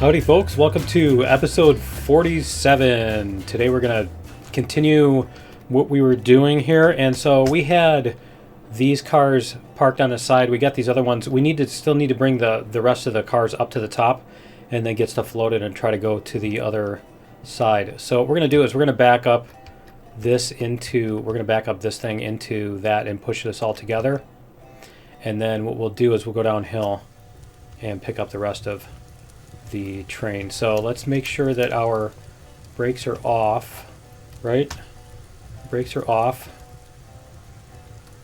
Howdy folks, welcome to episode 47. Today we're going to continue what we were doing here. And so we had these cars parked on the side. We got these other ones. We still need to bring the rest of the cars up to the top and then get stuff loaded and try to go to the other side. So what we're going to do is we're going to back up this thing into that and push this all together. And then what we'll do is we'll go downhill and pick up the rest of the train. So let's make sure that our brakes are off, right? Brakes are off.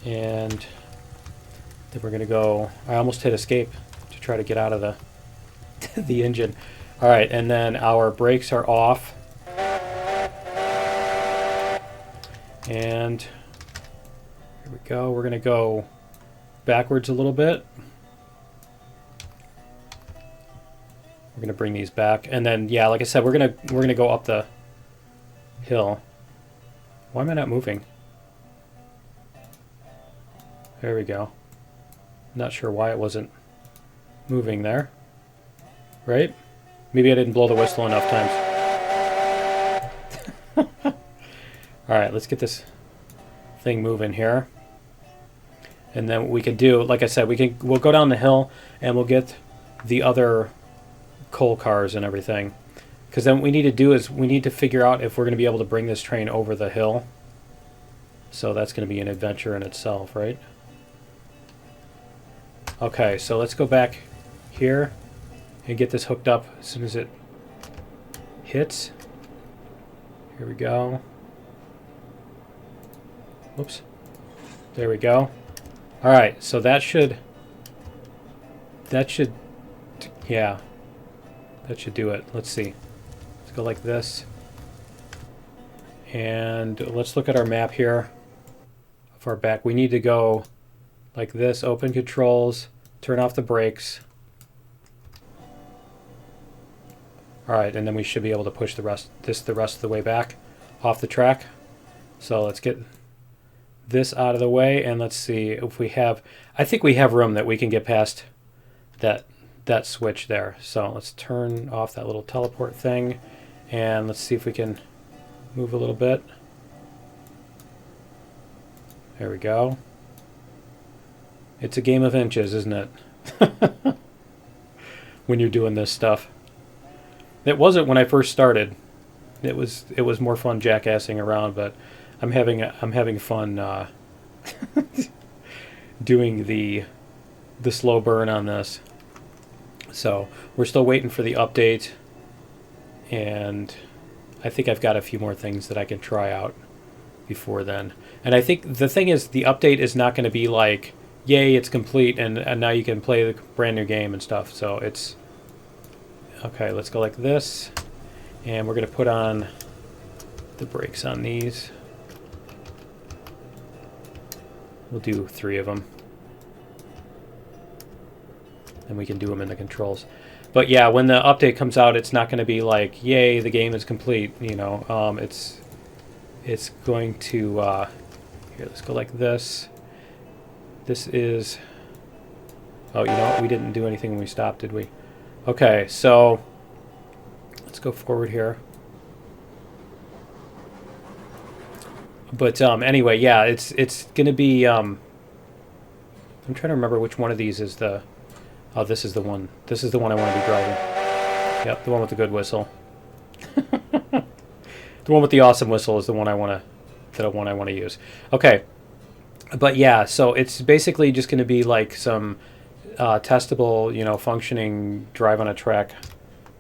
And then we're gonna go, I almost hit escape to try to get out of the the engine. All right, and then our brakes are off. And here we go. We're gonna go backwards a little bit. We're gonna bring these back, and then yeah, like I said, we're gonna go up the hill. Why am I not moving? There we go. Not sure why it wasn't moving there. Right? Maybe I didn't blow the whistle enough times. All right, let's get this thing moving here. And then what we can do, like I said, we'll go down the hill and we'll get the other coal cars and everything, because then what we need to do is we need to figure out if we're going to be able to bring this train over the hill. So that's going to be an adventure in itself, right? Okay, so let's go back here and get this hooked up as soon as it hits. Here we go. Whoops. There we go. All right, so that should yeah, that should do it. Let's see. Let's go like this. And let's look at our map here. Far back. We need to go like this. Open controls. Turn off the brakes. Alright, and then we should be able to push the rest of the way back off the track. So let's get this out of the way, and let's see if we have... I think we have room that we can get past that switch there. So let's turn off that little teleport thing, and let's see if we can move a little bit. There we go. It's a game of inches, isn't it? When you're doing this stuff. It wasn't when I first started. It was more fun jackassing around, but I'm having fun doing the slow burn on this. So we're still waiting for the update, and I think I've got a few more things that I can try out before then. And I think the thing is, the update is not going to be like, yay, it's complete, and now you can play the brand new game and stuff. So it's okay. Let's go like this, and we're going to put on the brakes on these. We'll do 3 of them. And we can do them in the controls. But yeah, when the update comes out, it's not going to be like, yay, the game is complete, you know. It's going to here, let's go like this. This is, oh, you know what, we didn't do anything when we stopped, did we? Okay, so let's go forward here. But anyway, yeah, it's going to be I'm trying to remember which one of these is the... Oh, this is the one. This is the one I want to be driving. Yep, the one with the good whistle. The one with the awesome whistle is the one I want to use. Okay, but yeah, so it's basically just going to be like some testable, you know, functioning drive on a track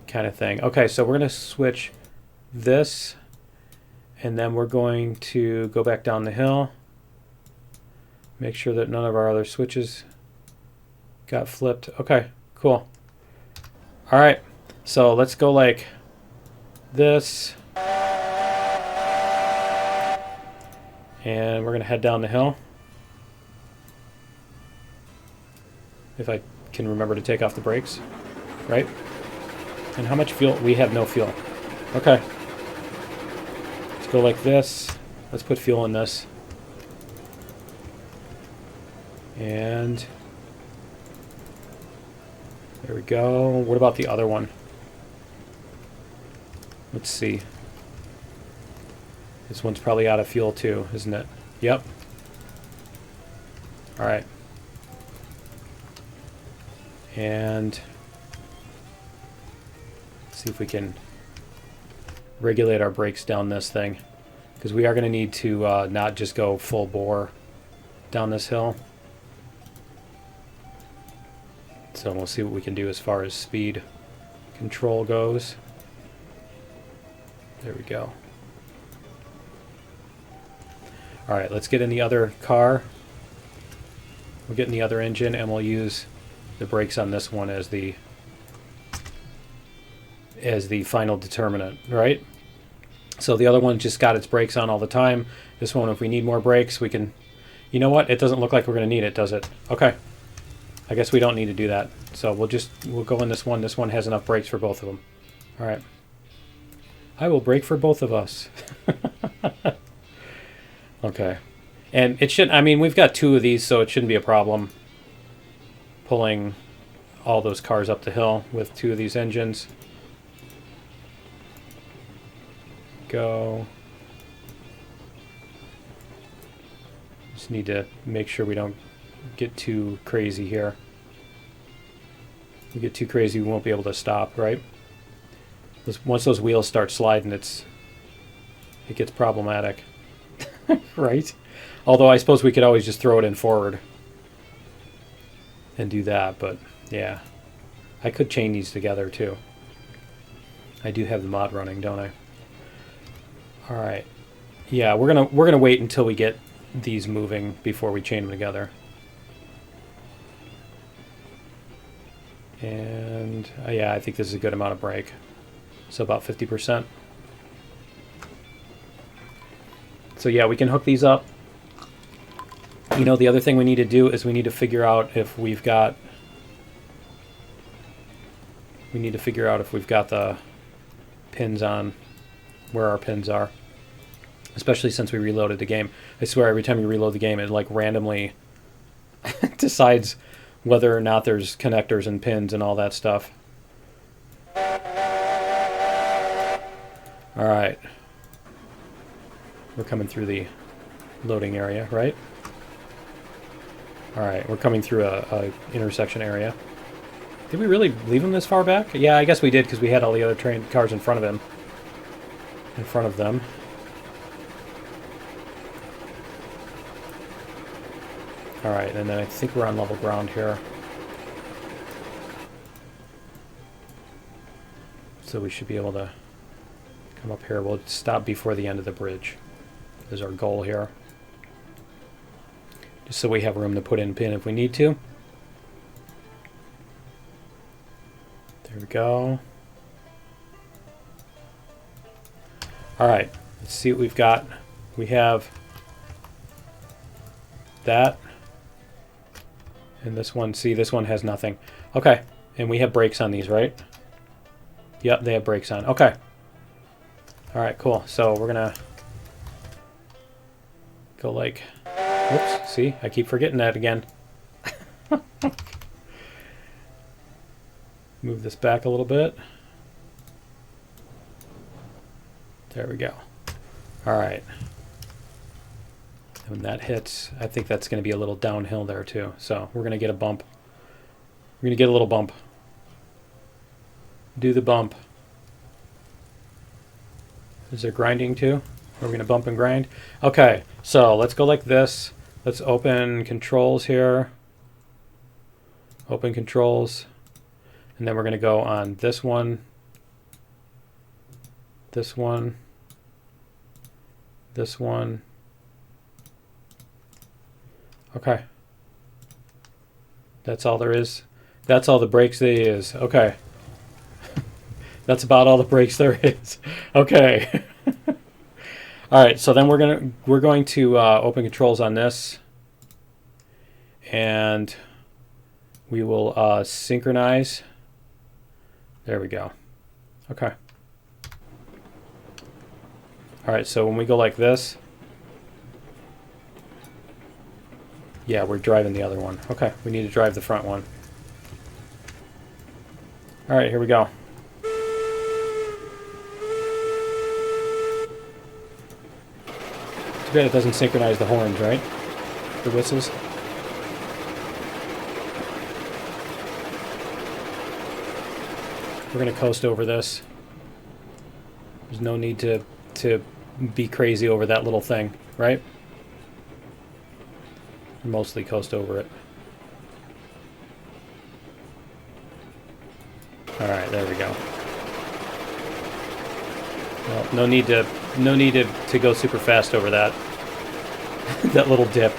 kind of thing. Okay, so we're going to switch this, and then we're going to go back down the hill. Make sure that none of our other switches got flipped. Okay, cool. All right, so let's go like this, and we're gonna head down the hill. If I can remember to take off the brakes, right? And how much fuel? We have no fuel. Okay, let's go like this. Let's put fuel in this, and there we go. What about the other one? Let's see. This one's probably out of fuel too, isn't it? Yep. All right. And see if we can regulate our brakes down this thing, because we are going to need to not just go full bore down this hill. So we'll see what we can do as far as speed control goes. There we go. All right, let's get in the other car. We'll get in the other engine, and we'll use the brakes on this one as the final determinant, right? So the other one just got its brakes on all the time. This one, if we need more brakes, we can... You know what? It doesn't look like we're going to need it, does it? Okay. I guess we don't need to do that. So we'll go in this one. This one has enough brakes for both of them. All right. I will brake for both of us. Okay. And it should... I mean, we've got 2 of these, so it shouldn't be a problem pulling all those cars up the hill with 2 of these engines. Go. Just need to make sure we don't get too crazy here. If we get too crazy, we won't be able to stop, right? Once those wheels start sliding, it gets problematic. Right? Although I suppose we could always just throw it in forward and do that, but yeah. I could chain these together too. I do have the mod running, don't I? All right. Yeah, we're gonna wait until we get these moving before we chain them together. And yeah, I think this is a good amount of brake. So about 50%. So yeah, we can hook these up. You know, the other thing we need to do is we need to figure out if we've got... We need to figure out if we've got the pins on, where our pins are. Especially since we reloaded the game. I swear every time you reload the game, it like randomly decides whether or not there's connectors and pins and all that stuff. Alright. We're coming through the loading area, right? Alright, we're coming through a intersection area. Did we really leave him this far back? Yeah, I guess we did, because we had all the other train cars in front of him. In front of them. Alright, and then I think we're on level ground here. So we should be able to come up here. We'll stop before the end of the bridge. Is our goal here. Just so we have room to put in pin if we need to. There we go. Alright, let's see what we've got. We have that. And this one, see, this one has nothing. Okay, and we have brakes on these, right? Yep, they have brakes on. Okay. Alright, cool. So we're gonna go like... Whoops, see? I keep forgetting that again. Move this back a little bit. There we go. Alright. When that hits, I think that's going to be a little downhill there too. So we're going to get a bump. We're going to get a little bump. Do the bump. Is there grinding too? Are we going to bump and grind? Okay, so let's go like this. Let's open controls here. Open controls. And then we're going to go on this one. This one. This one. Okay. That's all there is. That's all the brakes there is. Okay. That's about all the brakes there is. Okay. All right. So then we're going to open controls on this, and we will synchronize. There we go. Okay. All right. So when we go like this. Yeah, we're driving the other one. Okay, we need to drive the front one. Alright, here we go. Too bad it doesn't synchronize the horns, right? The whistles. We're going to coast over this. There's no need to be crazy over that little thing, right? Mostly coast over it. Alright, there we go. Well, no need to go super fast over that. That little dip.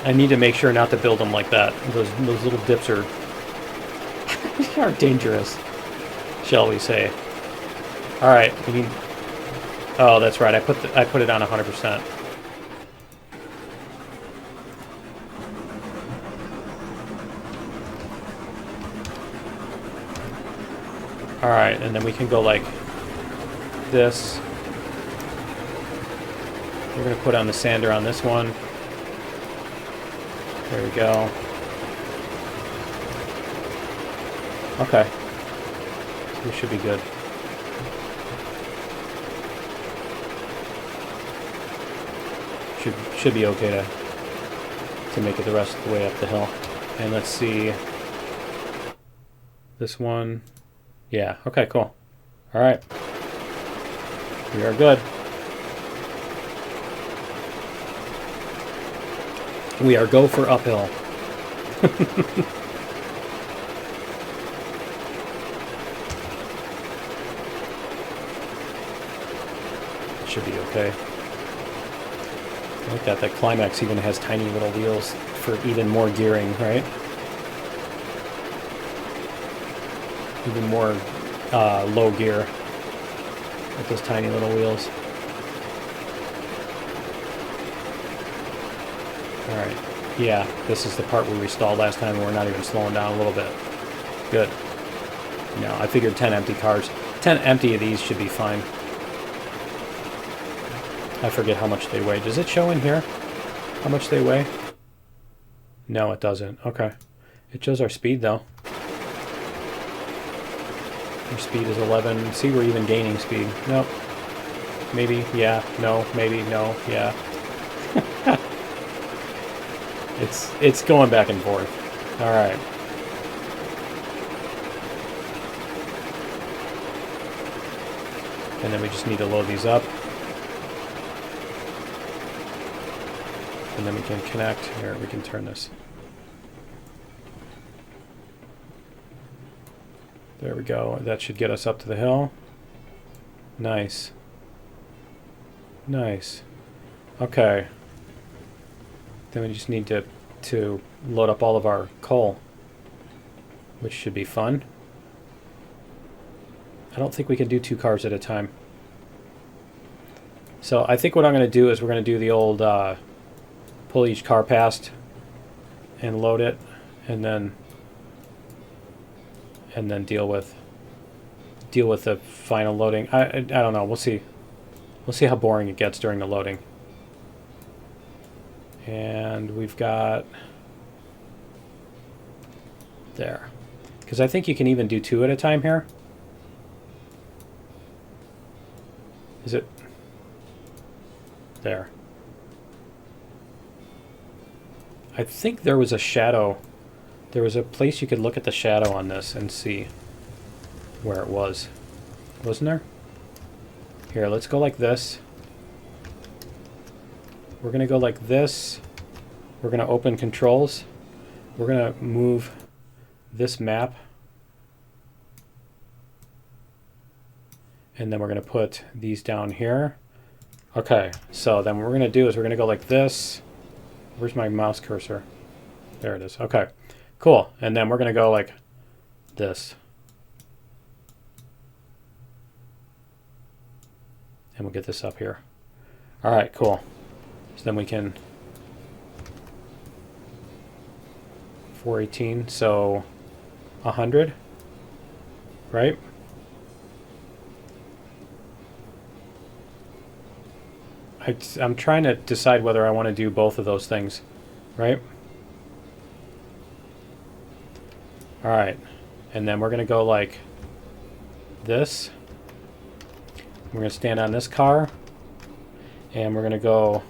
I need to make sure not to build them like that. Those little dips are are dangerous, shall we say. Alright, we need... Oh, that's right, I put it on 100%. Alright, and then we can go like this. We're going to put on the sander on this one. There we go. Okay. We should be good. Should be okay to make it the rest of the way up the hill. And let's see. This one. Yeah, okay, cool. Alright. We are good. We are go for uphill. Should be okay. I like that. That Climax even has tiny little wheels for even more gearing, right? Even more low gear with those tiny little wheels. Alright, yeah, this is the part where we stalled last time and we're not even slowing down a little bit. Good. No, I figured 10 empty cars. 10 empty of these should be fine. I forget how much they weigh. Does it show in here how much they weigh? No, it doesn't. Okay. It shows our speed, though. Our speed is 11. See, we're even gaining speed. Nope. Maybe, yeah. No, maybe, no, yeah. It's going back and forth. Alright. And then we just need to load these up. And then we can connect. Here, we can turn this. There we go. That should get us up to the hill. Nice. Nice. Okay. Then we just need to load up all of our coal, which should be fun. I don't think we can do 2 cars at a time. So I think what I'm going to do is we're going to do the old pull each car past and load it, and then deal with the final loading. I don't know. We'll see. We'll see how boring it gets during the loading. And we've got there, because I think you can even do 2 at a time here. Is it there? I think there was a shadow. There was a place you could look at the shadow on this and see where it was. Wasn't there? Here, let's go like this. We're going to go like this. We're going to open controls. We're going to move this map. And then we're going to put these down here. Okay, so then what we're going to do is we're going to go like this. Where's my mouse cursor? There it is. Okay, cool. And then we're going to go like this. And we'll get this up here. All right, cool. So then we can 418, so 100, right? I'm trying to decide whether I want to do both of those things, right? All right, and then we're going to go like this. We're going to stand on this car, And we're going to go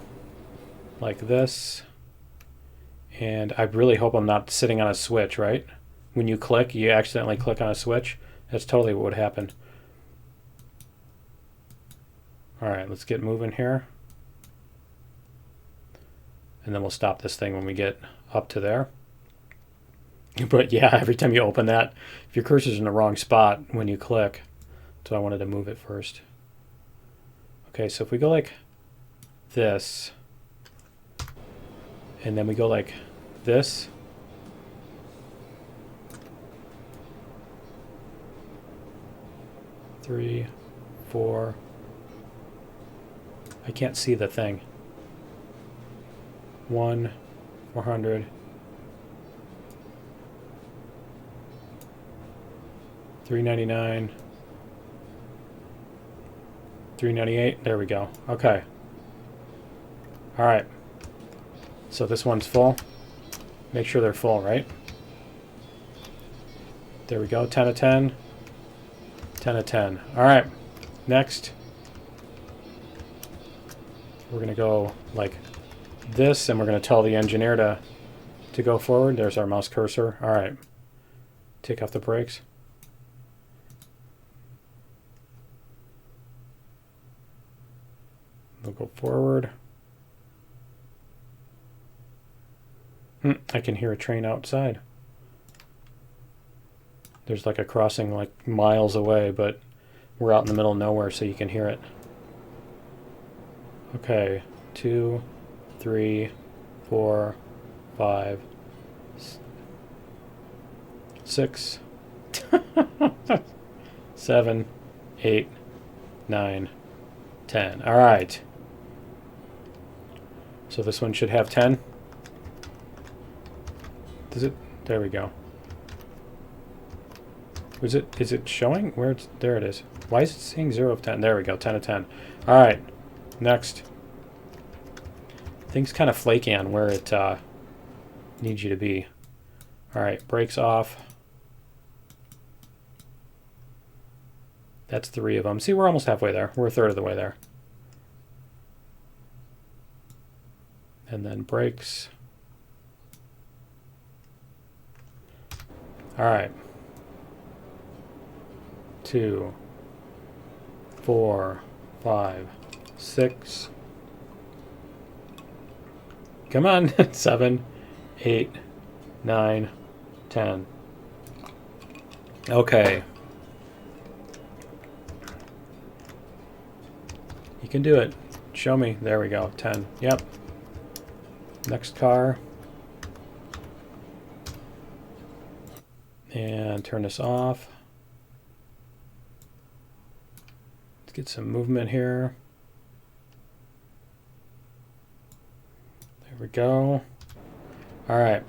like this. And I really hope I'm not sitting on a switch, right? When you click, you accidentally click on a switch. That's totally what would happen. All right, let's get moving here. And then we'll stop this thing when we get up to there. But yeah, every time you open that, if your cursor's in the wrong spot when you click, so I wanted to move it first. Okay, so if we go like this, and then we go like this, three, four, I can't see the thing. 1, 400, 399, 398. There we go. Okay. All right. So this one's full. Make sure they're full, right? There we go. 10 of 10. 10 of 10. All right. Next, we're going to go like this, and we're going to tell the engineer to go forward. There's our mouse cursor. All right. Take off the brakes. We'll go forward. I can hear a train outside. There's like a crossing like miles away, but we're out in the middle of nowhere, so you can hear it. Okay, 2, 3, 4, 5, 6, 7, 8, 9, 10. All right. So this one should have 10. Does it? There we go. Is it showing where it's? There it is. Why is it saying 0 of 10? There we go. 10 of 10. All right. Next. Things kind of flaky on where it needs you to be. All right. Brakes off. That's 3 of them. See, we're almost halfway there. We're a third of the way there. And then brakes. All right. 2, 4, 5, 6. Come on. 7, 8, 9, 10. Okay. You can do it. Show me. There we go. 10. Yep. Next car. And turn this off. Let's get some movement here. There we go. All right.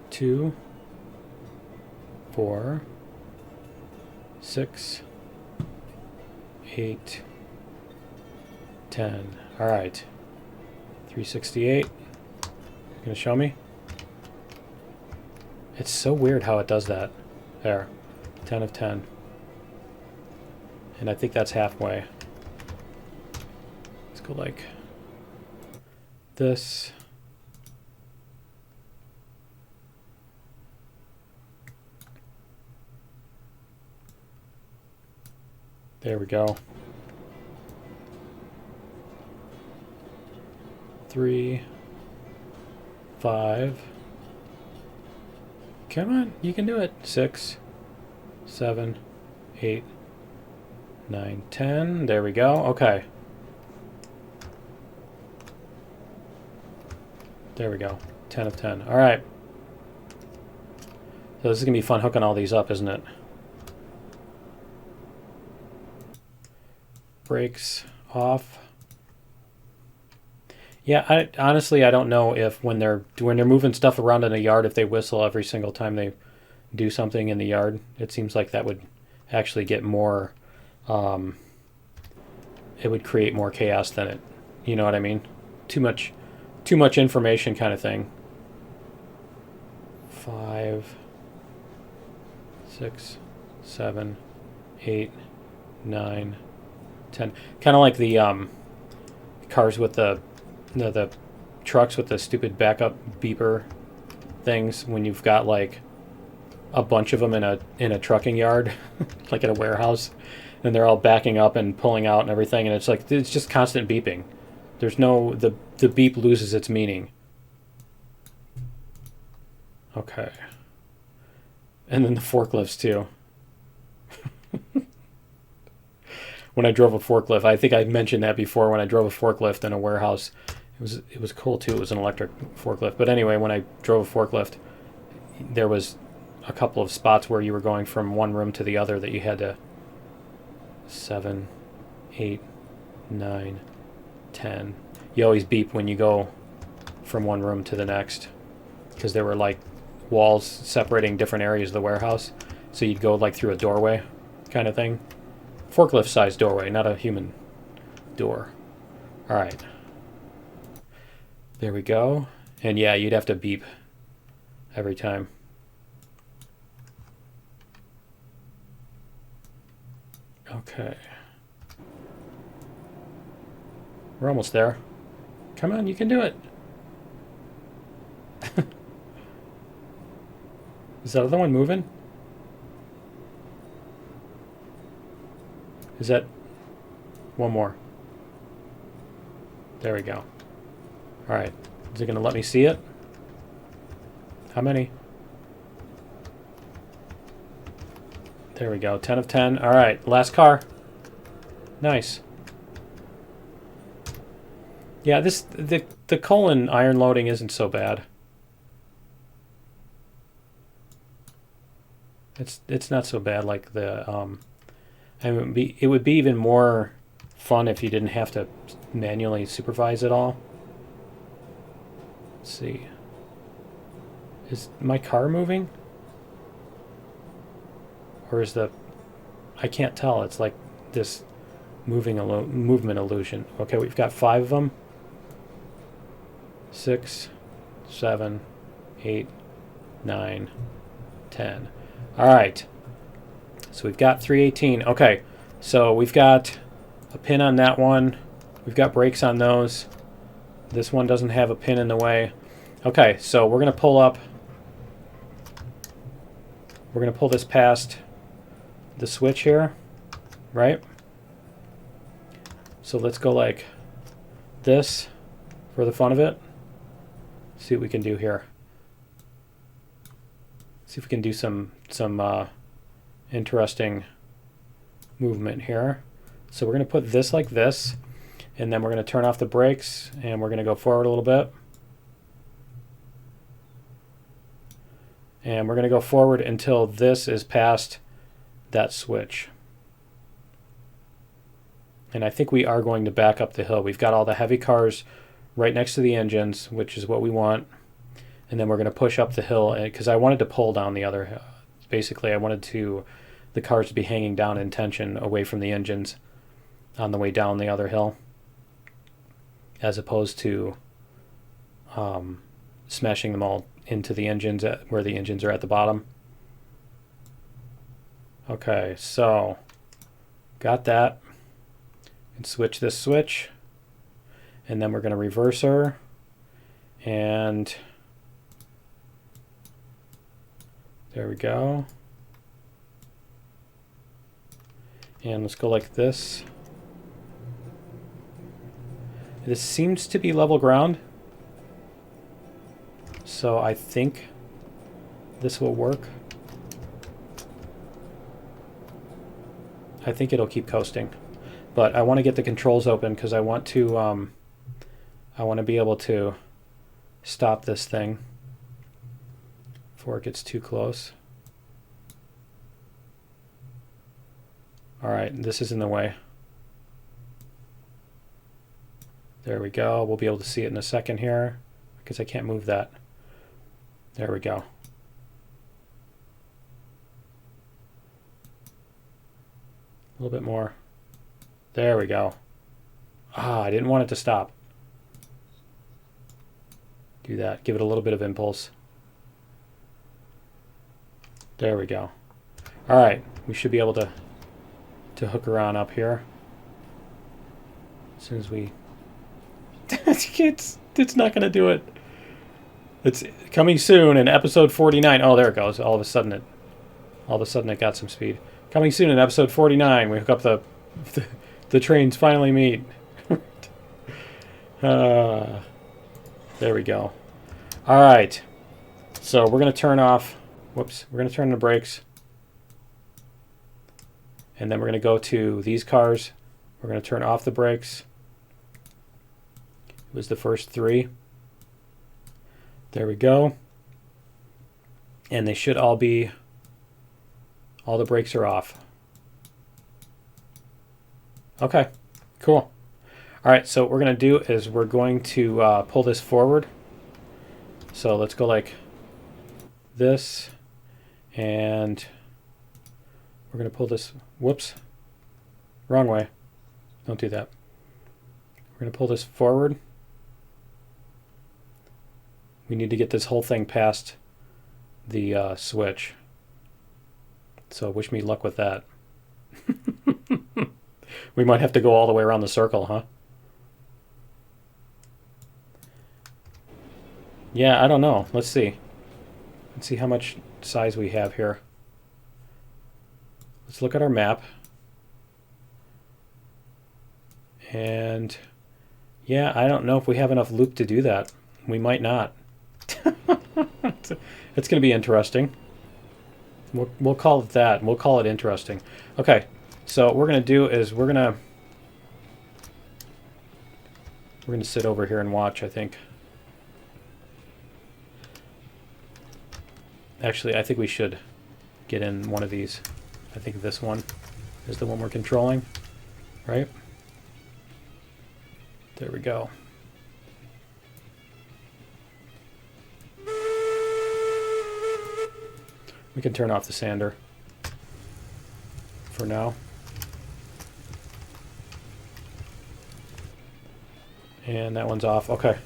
2, 4, 6, 8, 10. All right. 368. Gonna show me? It's so weird how it does that. There. 10 of 10. And I think that's halfway. Let's go like this. There we go. 3, 5. Come on, you can do it. 6, 7, 8, 9, 10. There we go. Okay. There we go. 10 of 10. All right. So this is going to be fun hooking all these up, isn't it? Brakes off. Yeah, honestly, I don't know if when they're moving stuff around in a yard, if they whistle every single time they do something in the yard. It seems like that would actually get more. It would create more chaos than it. You know what I mean? Too much information, kind of thing. 5, 6, 7, 8, 9, 10. Kind of like the cars with the trucks with the stupid backup beeper things when you've got like a bunch of them in a trucking yard, like at a warehouse, and they're all backing up and pulling out and everything, and it's like it's just constant beeping. There's no the beep loses its meaning. Okay. And then the forklifts too. When I drove a forklift, I think I mentioned that before. When I drove a forklift in a warehouse, it was cool too. It was an electric forklift. But anyway, when I drove a forklift, there was a couple of spots where you were going from one room to the other that you had to 7, 8, 9, 10. You always beep when you go from one room to the next because there were like walls separating different areas of the warehouse. So you'd go like through a doorway kind of thing. Forklift sized doorway, not a human door. All right. There we go. And yeah, you'd have to beep every time. Okay. We're almost there. Come on, you can do it. Is that other one moving? Is that one more? There we go. All right. Is it going to let me see it? How many? There we go. 10 of 10. All right. Last car. Nice. Yeah, the coal and iron loading isn't so bad. It's not so bad like the I mean, it would be even more fun if you didn't have to manually supervise it all. Let's see. Is my car moving? Or is I can't tell. It's like this movement illusion. Okay, we've got 5 of them. 6, 7, 8, 9, 10. All right. So we've got 318. Okay, so we've got a pin on that one. We've got brakes on those. This one doesn't have a pin in the way. Okay, so we're going to pull up. We're going to pull this past the switch here, right? So let's go like this for the fun of it. See what we can do here. See if we can do some interesting movement here. So we're going to put this like this, and then we're going to turn off the brakes, and we're going to go forward a little bit. And we're going to go forward until this is past that switch. And I think we are going to back up the hill. We've got all the heavy cars right next to the engines, which is what we want. And then we're going to push up the hill because I wanted to pull down the other hill. Basically, I wanted the cars to be hanging down in tension away from the engines on the way down the other hill, as opposed to smashing them all into the engines where the engines are at the bottom. Okay, so got that. And switch this switch, and then we're going to reverse her, and there we go. And let's go like this. This seems to be level ground, so I think this will work. I think it'll keep coasting, but I want to get the controls open because I want to be able to stop this thing before it gets too close. All right, this is in the way. There we go. We'll be able to see it in a second here because I can't move that. There we go. A little bit more. There we go. I didn't want it to stop. Do that. Give it a little bit of impulse. There we go. All right. We should be able to hook her on up here. As soon as we... it's not going to do it. It's coming soon in episode 49. Oh, there it goes. All of a sudden it got some speed. Coming soon in episode 49. We hook up the trains finally meet. There we go. All right. So we're going to turn off... Whoops. We're going to turn the brakes. And then we're going to go to these cars. We're going to turn off the brakes. It was the first 3. There we go. And they should all be... All the brakes are off. Okay. Cool. All right, so what we're going to do is we're going to pull this forward. So let's go like this. And we're going to pull this... Whoops. Wrong way. Don't do that. We're going to pull this forward. We need to get this whole thing past the switch. So wish me luck with that. We might have to go all the way around the circle, huh? Yeah, I don't know. Let's see. Let's see how much size we have here. Let's look at our map. And yeah, I don't know if we have enough loop to do that. We might not. It's going to be interesting. We'll call it that. We'll call it interesting. Okay, so what we're going to do is we're going to sit over here and watch, I think. Actually, I think we should get in one of these. I think this one is the one we're controlling, right? There we go. We can turn off the sander for now. And that one's off. Okay.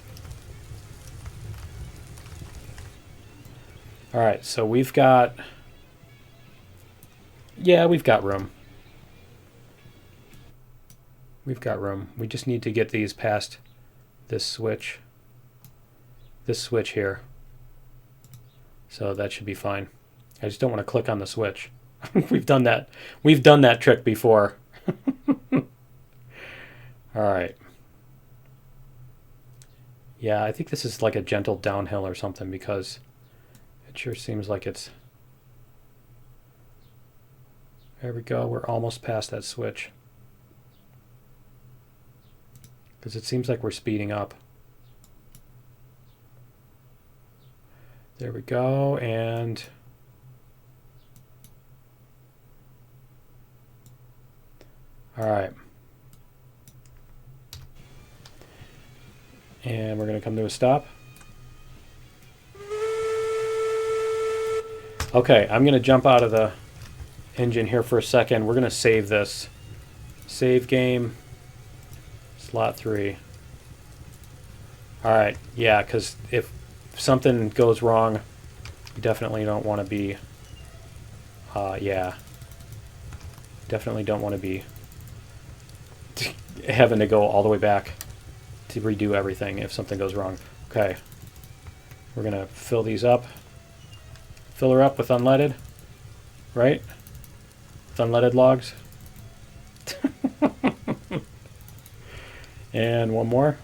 All right, so we've got... Yeah, we've got room. We've got room. We just need to get these past this switch. This switch here. So that should be fine. I just don't want to click on the switch. We've done that. We've done that trick before. All right. Yeah, I think this is like a gentle downhill or something because it sure seems like it's... There we go. We're almost past that switch. Because it seems like we're speeding up. There we go. And... All right. And we're going to come to a stop. Okay, I'm going to jump out of the engine here for a second. We're going to save this. Save game. Slot 3. All right, yeah, because if something goes wrong, you definitely don't want to be... yeah. Definitely don't want to be having to go all the way back to redo everything if something goes wrong. Okay. We're going to fill these up. Fill her up with unleaded. Right? With unleaded logs. And one more.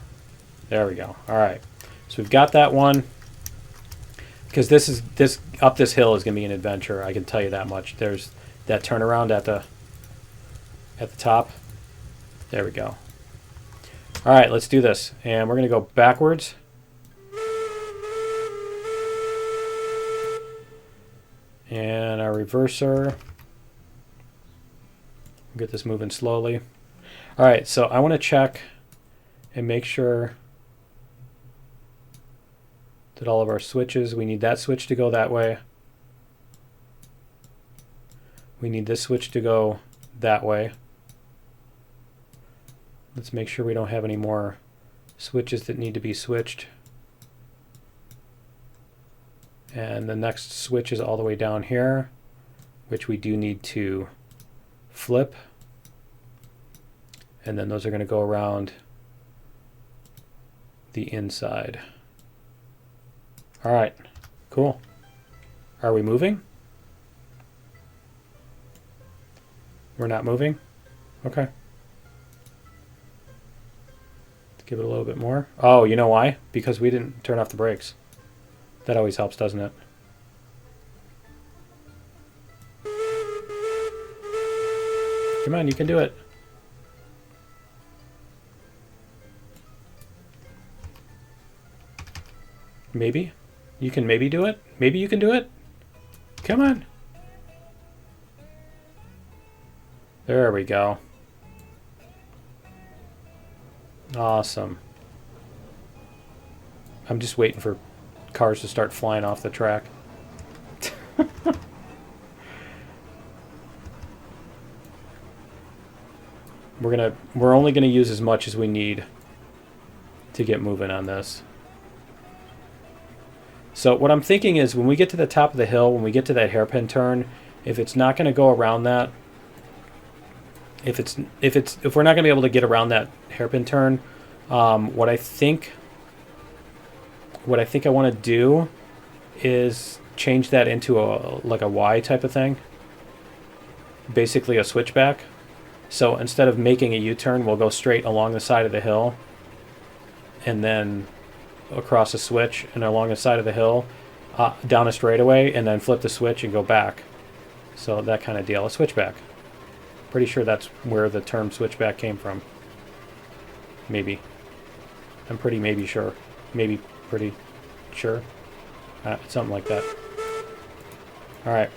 There we go. All right. So we've got that one. Because this up this hill is going to be an adventure. I can tell you that much. There's that turnaround at the top. There we go. All right, let's do this. And we're going to go backwards. And our reverser. Get this moving slowly. All right, so I want to check and make sure that all of our switches, we need that switch to go that way. We need this switch to go that way. Let's make sure we don't have any more switches that need to be switched. And the next switch is all the way down here, which we do need to flip. And then those are going to go around the inside. All right, cool. Are we moving? We're not moving? Okay. Let's give it a little bit more. Oh, you know why? Because we didn't turn off the brakes. That always helps, doesn't it? Come on, you can do it. Maybe? You can maybe do it? Maybe you can do it? Come on. There we go. Awesome. I'm just waiting for cars to start flying off the track. We're only gonna use as much as we need to get moving on this. So what I'm thinking is when we get to the top of the hill, when we get to that hairpin turn, if it's not gonna go around that, if we're not gonna be able to get around that hairpin turn, what I think I want to do is change that into like a Y type of thing, basically a switchback. So instead of making a U-turn, we'll go straight along the side of the hill and then across a switch and along the side of the hill down a straightaway and then flip the switch and go back. So that kind of deal, a switchback. Pretty sure that's where the term switchback came from. Maybe. I'm pretty sure. Maybe pretty sure. Something like that. Alright.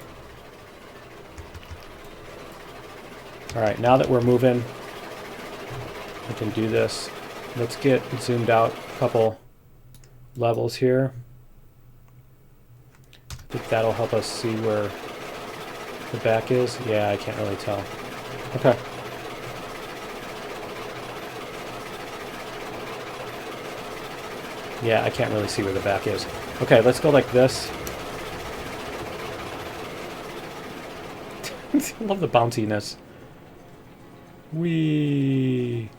Alright, now that we're moving, we can do this. Let's get zoomed out a couple levels here. I think that'll help us see where the back is. Yeah, I can't really tell. Okay. Yeah, I can't really see where the back is. Okay, let's go like this. I love the bounciness. Whee!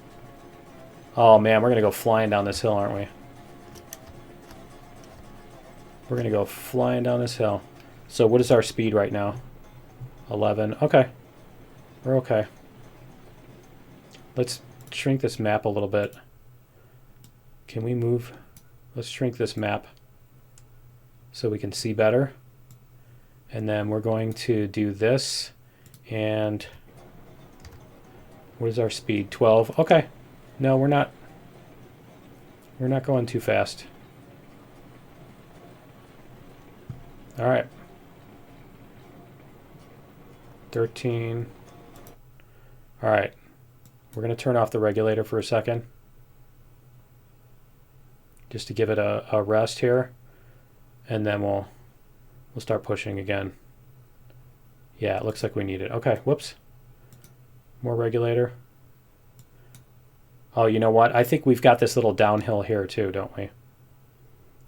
Oh man, we're gonna go flying down this hill, aren't we? We're gonna go flying down this hill. So what is our speed right now? 11. Okay. We're okay. Let's shrink this map a little bit. Can we move? Let's shrink this map so we can see better. And then we're going to do this. And what is our speed? 12. Okay. No, we're not. We're not going too fast. All right. 13. All right. We're going to turn off the regulator for a second, just to give it a rest here, and then we'll start pushing again. Yeah, it looks like we need it. Okay, whoops. More regulator. Oh, you know what? I think we've got this little downhill here too, don't we?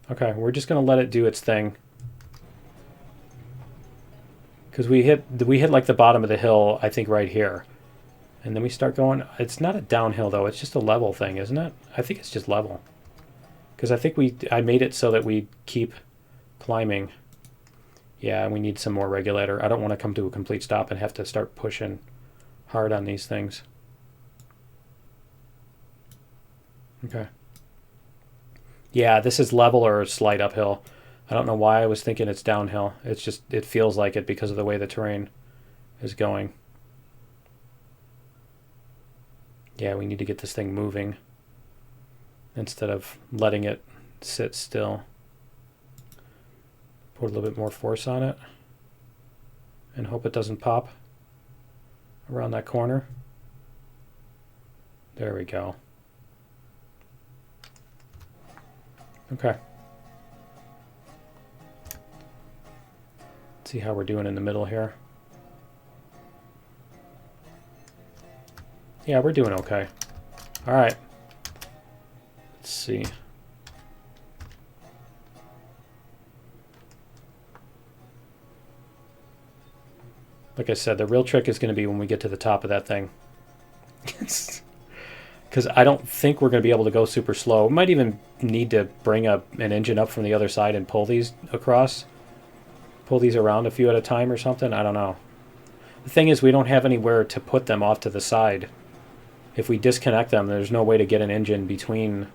Okay, we're just going to let it do its thing. Because we hit like the bottom of the hill, I think right here. And then we start going. It's not a downhill though, it's just a level thing, isn't it? I think it's just level. Because I think I made it so that we keep climbing. Yeah, we need some more regulator. I don't want to come to a complete stop and have to start pushing hard on these things. Okay. Yeah, this is level or a slight uphill. I don't know why I was thinking it's downhill. It's just, it feels like it because of the way the terrain is going. Yeah, we need to get this thing moving instead of letting it sit still. Put a little bit more force on it and hope it doesn't pop around that corner. There we go. Okay. See how we're doing in the middle here. Yeah, we're doing okay. All right. Let's see. Like I said, the real trick is going to be when we get to the top of that thing. Because I don't think we're going to be able to go super slow. We might even need to bring an engine up from the other side and pull these across. Pull these around a few at a time or something. I don't know. The thing is, we don't have anywhere to put them off to the side. If we disconnect them, there's no way to get an engine between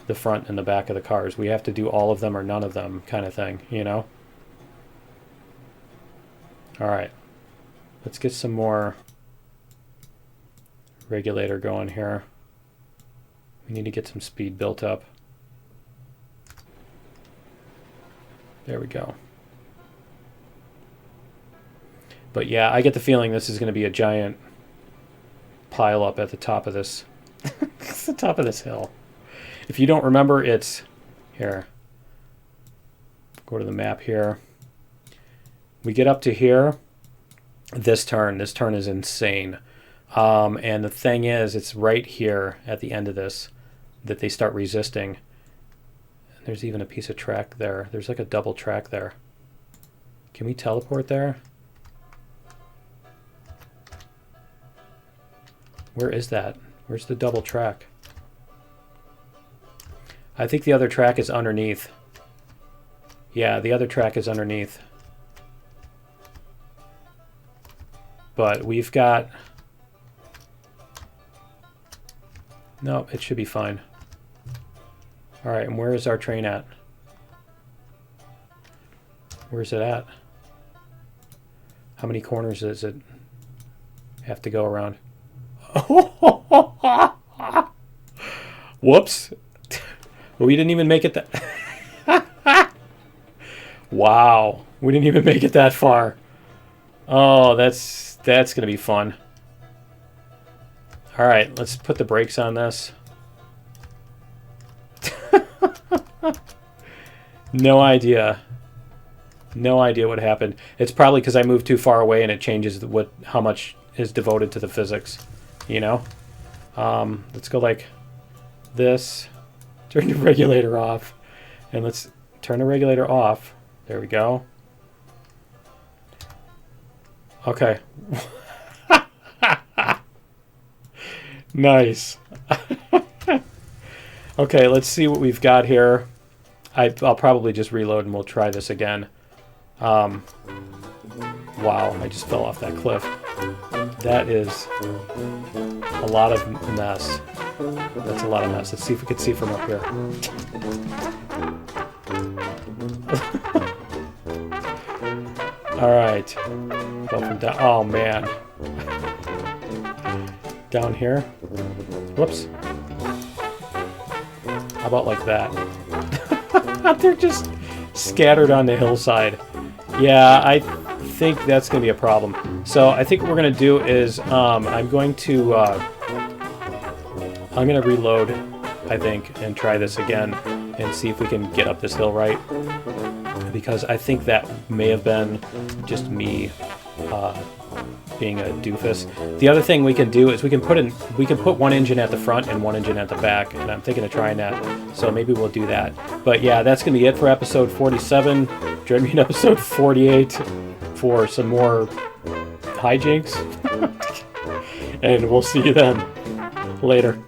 the front and the back of the cars. We have to do all of them or none of them kind of thing, you know? All right. Let's get some more regulator going here. We need to get some speed built up. There we go. But yeah, I get the feeling this is going to be a giant pile up at the top of this. It's the top of this hill. If you don't remember, it's here. Go to the map here. We get up to here. This turn is insane. And the thing is, it's right here at the end of this that they start resisting. And there's even a piece of track there. There's like a double track there. Can we teleport there? Where is that? Where's the double track? I think the other track is underneath. Yeah, the other track is underneath. But we've got... No, it should be fine. All right, and where is our train at? Where's it at? How many corners does it have to go around? Whoops. We didn't even make it that... Wow. We didn't even make it that far. Oh, that's going to be fun. All right, let's put the brakes on this. No idea. No idea what happened. It's probably because I moved too far away and it changes how much is devoted to the physics, you know? Let's go like this. Turn the regulator off. And let's turn the regulator off. There we go. Okay. Nice. Okay, let's see what we've got here. I'll probably just reload and we'll try this again. Wow, I just fell off that cliff. That is a lot of mess. That's a lot of mess. Let's see if we can see from up here. All right. Go from down. Oh, man. Down here. Whoops. How about like that? They're just scattered on the hillside. Yeah, I think that's going to be a problem. So I think what we're going to do is I'm going to reload, I think, and try this again and see if we can get up this hill right. Because I think that may have been just me being a doofus. The other thing we can do is we can put one engine at the front and one engine at the back, and I'm thinking of trying that. So maybe we'll do that. But yeah, that's gonna be it for episode 47. Join me in episode 48 for some more hijinks. And we'll see you then. Later.